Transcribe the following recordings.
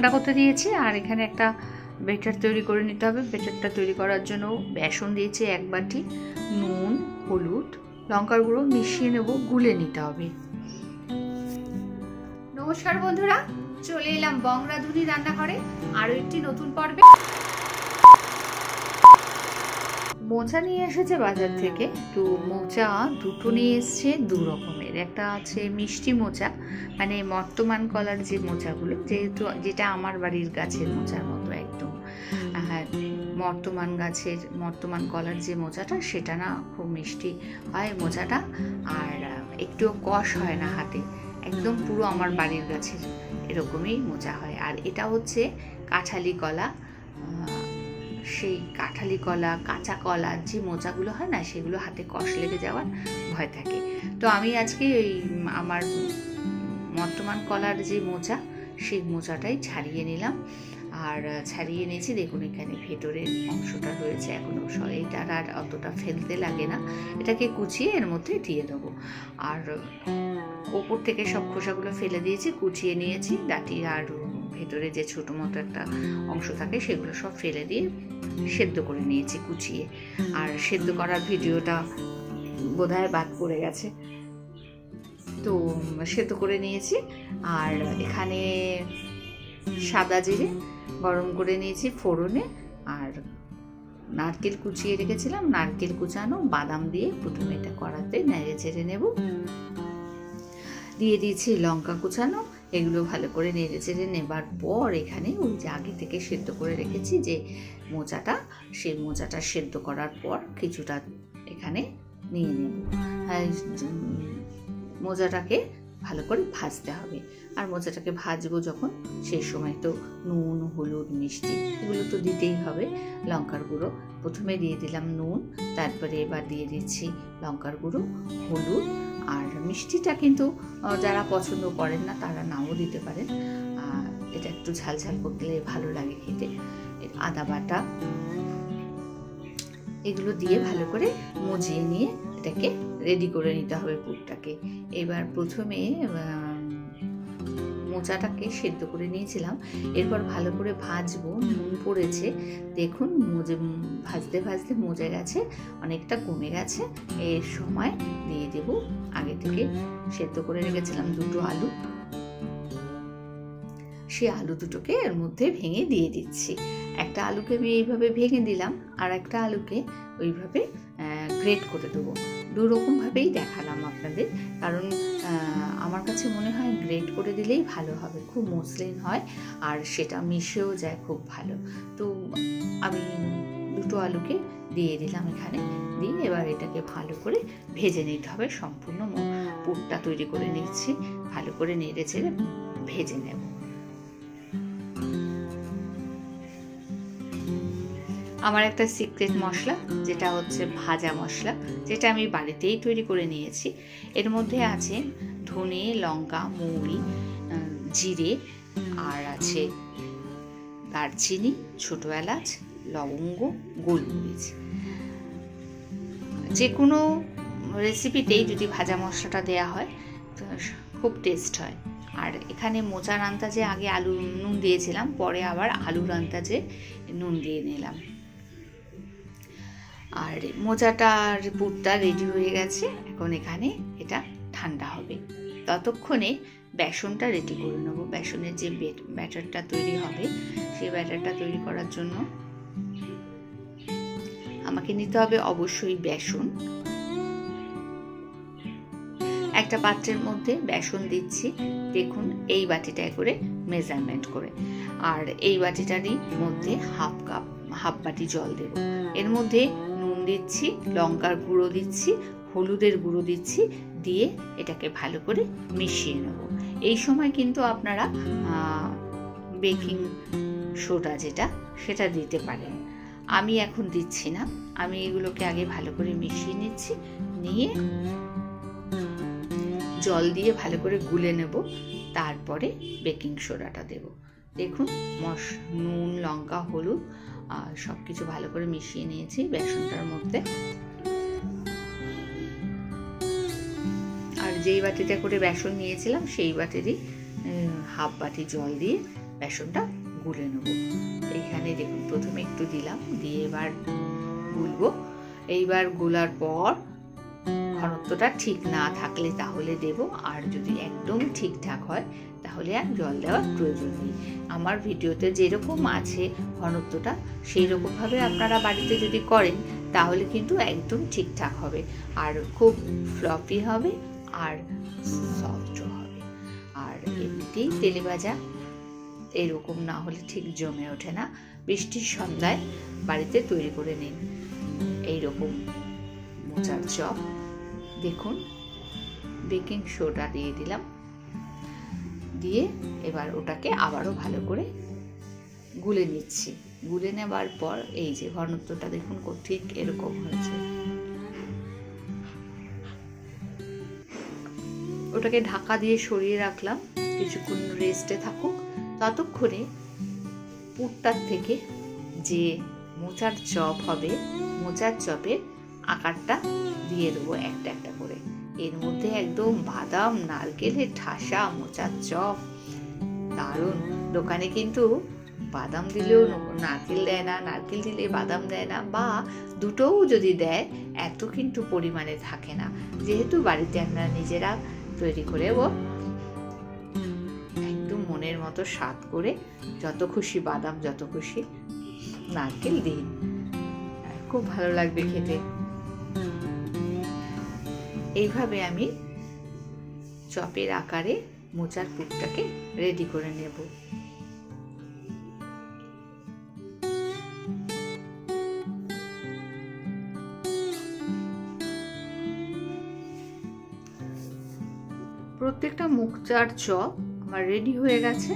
ঠান্ডা করতে দিয়েছি। আর এখানে একটা ব্যাটার তৈরি করে নিতে হবে। ব্যাটারটা তৈরি করার জন্য বেসন দিয়েছি 1 বাটি, নুন, হলুদ, লঙ্কার গুঁড়ো মিশিয়ে নেব, গুলে নিতে হবে। নমস্কার বন্ধুরা, চলে এলাম বং রাঁধুনি রান্নাঘরে আরো একটি নতুন পর্বে। মোচা নিয়ে এসেছে বাজার থেকে। তো মোচা দুটো নিয়ে এসছে, দু রকমের। একটা আছে মিষ্টি মোচা, মানে মর্তমান কলার যে মোচাগুলো, যেটা আমার বাড়ির গাছের মোচার মতো একদম। মর্তমান কলার যে মোচাটা, সেটা না খুব মিষ্টি হয় মোচাটা, আর একটুও কষ হয় না হাতে, একদম পুরো আমার বাড়ির গাছের এরকমই মোচা হয়। আর এটা হচ্ছে কাঁঠালি কলা, সেই কাঁঠালি কলা, কাঁচা কলার যে মোচাগুলো হয় না, সেগুলো হাতে কষ লেগে যাওয়ার ভয় থাকে। তো আমি আজকে ওই আমার মর্তমান কলার যে মোচা, সেই মোচাটাই ছাড়িয়ে নিলাম। আর ছাড়িয়ে নিয়েছি, দেখুন এখানে ভেতরের অংশটা রয়েছে এখনো, এটার আর অতটা ফেলতে লাগে না। এটাকে কুচিয়ে এর মধ্যে দিয়ে দেবো। আর ওপর থেকে সব খোসাগুলো ফেলে দিয়েছি, কুচিয়ে নিয়েছি। ডাঁটি আর ভেতরে যে ছোটো মতো একটা অংশ থাকে, সেগুলো সব ফেলে দিয়ে সেদ্ধ করে নিয়েছি কুচিয়ে। আর সেদ্ধ করার ভিডিওটা বোধহয় বাদ পড়ে গেছে, তো সেদ্ধ করে নিয়েছি। আর এখানে সাদা জিরে গরম করে নিয়েছি ফোড়নে, আর নারকেল কুচিয়ে রেখেছিলাম, নারকেল কুচানো, বাদাম দিয়ে প্রথমে এটা কড়াতে নেড়ে চেড়ে নেব। দিয়ে দিয়েছি লঙ্কা কুচানো, এগুলো ভালো করে নেড়ে চেড়ে নেবার পর এখানে ওই যে আগে থেকে সেদ্ধ করে রেখেছি যে মোচাটা, সেই মোচাটা সেদ্ধ করার পর কিছুটা এখানে নিয়ে নেব। মোচাটাকে ভালো করে ভাজতে হবে। আর মোচাটাকে ভাজবো যখন, সেই সময় তো নুন, হলুদ, মিষ্টি এগুলো তো দিতেই হবে। লঙ্কার গুঁড়ো প্রথমে দিয়ে দিলাম নুন, তারপরে এবার দিয়ে দিচ্ছি লঙ্কার গুঁড়ো, হলুদ। আর মিষ্টিটা কিন্তু যারা পছন্দ করেন না তারা নাও দিতে পারেন, এটা একটু ঝাল ঝাল করলে ভালো লাগে খেতে। আদা বাটা, এগুলো দিয়ে ভালো করে মজিয়ে নিয়ে এটাকে রেডি করে নিতে হবে পুরটাকে। এবার প্রথমে মোচাটাকে সেদ্ধ করে নিয়েছিলাম, এরপর ভালো করে ভাজবো। নুন পড়েছে, দেখুন ভাজতে ভাজতে মজে গেছে, অনেকটা কমে গেছে। এর সময় দিয়ে দেব আগে থেকে সেদ্ধ করে রেখেছিলাম দুটো আলু, সেই আলু দুটোকে এর মধ্যে ভেঙে দিয়ে দিচ্ছি। একটা আলুকে আমি এইভাবে ভেঙে দিলাম, আর একটা আলুকে ওইভাবে গ্রেট করে দেবো। দুরকমভাবেই দেখালাম আপনাদের, কারণ আমার কাছে মনে হয় গ্রেট করে দিলেই ভালো হবে, খুব মসৃণ হয় আর সেটা মিশেও যায় খুব ভালো। তো আমি দুটো আলুকে দিয়ে দিলাম এখানে, দিয়ে এবার এটাকে ভালো করে ভেজে নিতে হবে। সম্পূর্ণ পুরটা তৈরি করে নিচ্ছি, ভালো করে নেড়ে চেড়ে ভেজে নেব। আমার একটা সিক্রেট মশলা, যেটা হচ্ছে ভাজা মশলা, যেটা আমি বাড়িতেই তৈরি করে নিয়েছি। এর মধ্যে আছে ধনে, লঙ্কা, মৌরি, জিরে, আর আছে দারচিনি, ছোটো এলাচ, লবঙ্গ, গোলমরিচ। যে কোনো রেসিপিতেই যদি ভাজা মশলাটা দেয়া হয় খুব টেস্ট হয়। আর এখানে মোচার আন্দাজে আগে আলু নুন দিয়েছিলাম, পরে আবার আলুর আন্দাজে নুন দিয়ে নিলাম। আর মোচাটার পুরটা রেডি হয়ে গেছে। এখন এখানে এটা ঠান্ডা হবে, ততক্ষণে বেসনটা রেডি করে নেব। বেসনের যে ব্যাটারটা তৈরি হবে, সেই ব্যাটারটা তৈরি করার জন্য আমাকে নিতে হবে অবশ্যই বেসন। একটা পাত্রের মধ্যে বেসন দিচ্ছি, দেখুন এই বাটিটায় করে মেজারমেন্ট করে। আর এই বাটিটারই মধ্যে হাফ বাটি জল দেব। এর মধ্যে নুন দিচ্ছি, লঙ্কার গুঁড়ো দিচ্ছি, হলুদের গুঁড়ো দিচ্ছি, দিয়ে এটাকে ভালো করে মিশিয়ে নেব। এই সময় কিন্তু আপনারা বেকিং সোডা সেটা দিতে পারেন, আমি এখন দিচ্ছি না। আমি এগুলোকে আগে ভালো করে মিশিয়ে নিচ্ছি, নিয়ে জল দিয়ে ভালো করে গুলে নেব, তারপরে বেকিং সোডাটা দেব। দেখুন নুন, লঙ্কা, হলুদ সব কিছু ভালো করে মিশিয়ে নিয়েছি বেসনটার মধ্যে। আর যেই বাটিতে করে বেসন নিয়েছিলাম, সেই বাটিরই হাফ বাটি জল দিয়ে বেসনটা গুলে নেব। এইখানে দেখুন প্রথমে একটু দিলাম, দিয়ে এবার গুলবো। এইবার গোলার পর ঘনত্বটা ঠিক না থাকলে তাহলে দেব, আর যদি একদম ঠিকঠাক হয় তাহলে আর জল দেওয়ার প্রয়োজন নেই। আমার ভিডিওতে যেরকম আছে ঘনত্বটা সেই রকমভাবে আপনারা বাড়িতে যদি করেন তাহলে কিন্তু একদম ঠিকঠাক হবে, আর খুব ফ্লফি হবে আর সফটও হবে। আর এমনিতেই তেলে ভাজা এরকম না হলে ঠিক জমে ওঠে না। বৃষ্টির সন্ধ্যায় বাড়িতে তৈরি করে নিন এইরকম মোচার চপ। দেখুন বেকিং সোডা দিয়ে দিলাম, দিয়ে এবার ওটাকে আবারও ভালো করে গুলে নিচ্ছি। গুলে নেবার পর এই যে ঘনত্বটা দেখুন ঠিক এরকম হয়েছে। ওটাকে ঢাকা দিয়ে সরিয়ে রাখলাম, কিছুক্ষণ রেস্টে থাকুক। ততক্ষণে পুরটার থেকে যে মোচার চপ হবে, মোচার চপের আকারটা দিয়ে দেবো একটা একটা করে। এর মধ্যে একদম বাদাম নারকেলের ঠাসা মোচার চপ, দারুণ। দোকানে কিন্তু বাদাম দিলেও নারকেল দেয় না, নারকেল দিলে বাদাম দেয় না, বা দুটোও যদি দেয় এত কিন্তু পরিমাণে থাকে না। যেহেতু বাড়িতে আমরা নিজেরা তৈরি করে একদম মনের মতো স্বাদ করে যত খুশি বাদাম যত খুশি নারকেল দিই, খুব ভালো লাগবে খেতে। এইভাবে আমি চপের আকারে মোচার পুরটাকে রেডি করে নেব। প্রত্যেকটা মোচার চপ আমার রেডি হয়ে গেছে।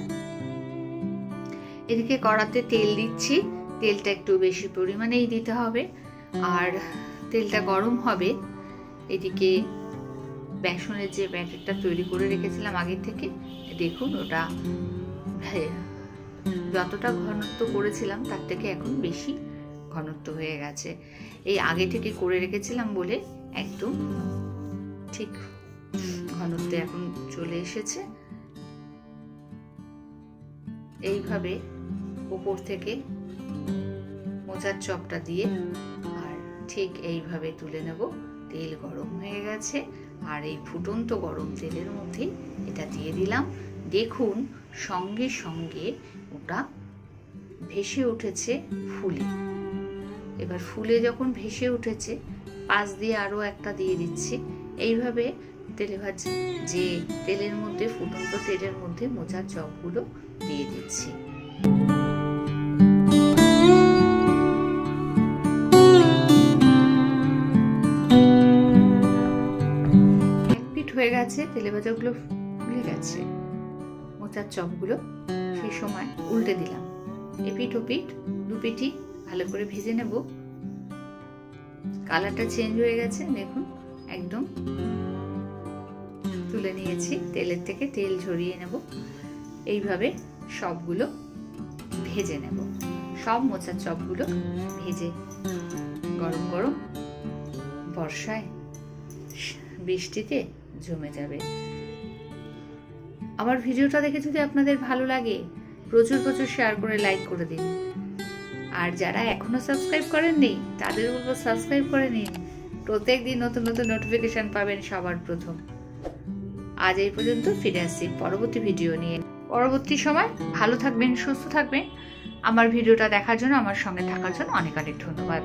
এদিকে কড়াতে তেল দিচ্ছি, তেলটা একটু বেশি পরিমাণেই দিতে হবে, আর তেলটা গরম হবে। এদিকে বেসনের যে ব্যাটারটা তৈরি করে রেখেছিলাম আগে থেকে, দেখুন ওটা যতটা ঘনত্ব করেছিলাম তার থেকে এখন বেশি ঘনত্ব হয়ে গেছে। এই আগে থেকে করে রেখেছিলাম বলে একদম ঠিক ঘনত্বে এখন চলে এসেছে। এইভাবে উপর থেকে মোচার চপটা দিয়ে আর ঠিক এইভাবে তুলে নেব। তেল গরম হয়ে গেছে, আর এই ফুটন্ত গরম তেলের মধ্যে এটা দিয়ে দিলাম। দেখুন সঙ্গে সঙ্গে ওটা ভেসে উঠেছে ফুলে। এবার ফুলে যখন ভেসে উঠেছে, পাশ দিয়ে আরো একটা দিয়ে দিচ্ছি। এইভাবে তেলে ভাজা যে তেলের মধ্যে, ফুটন্ত তেলের মধ্যে মোচার চপগুলো দিয়ে দিচ্ছি। হয়ে গেছে, তেলে ভাজাগুলো ফুলে গেছে, মোচার চপগুলো সেই সময় উল্টে দিলাম। এপিঠ ওপিঠ দুপিঠই ভালো করে ভেজে নেব। কালারটা চেঞ্জ হয়ে গেছে, দেখুন একদম তুলে নিয়েছি তেলের থেকে, তেল ঝরিয়ে নেব। এইভাবে সবগুলো ভেজে নেব। সব মোচার চপগুলো ভেজে গরম গরম বর্ষায় বৃষ্টিতে জমে যাবে। আমার ভিডিওটা দেখে যদি আপনাদের ভালো লাগে প্রচুর প্রচুর শেয়ার করে লাইক করে দিন। আর যারা এখনো সাবস্ক্রাইব করেননি তাদের বলবো সাবস্ক্রাইব করে নিন, প্রত্যেকদিন নতুন নতুন নোটিফিকেশন পাবেন সবার প্রথম। আজ এই পর্যন্ত, ফিরে আসছি পরবর্তী ভিডিও নিয়ে। পরবর্তী সময় ভালো থাকবেন, সুস্থ থাকবেন। আমার ভিডিওটা দেখার জন্য, আমার সঙ্গে থাকার জন্য অনেক অনেক ধন্যবাদ।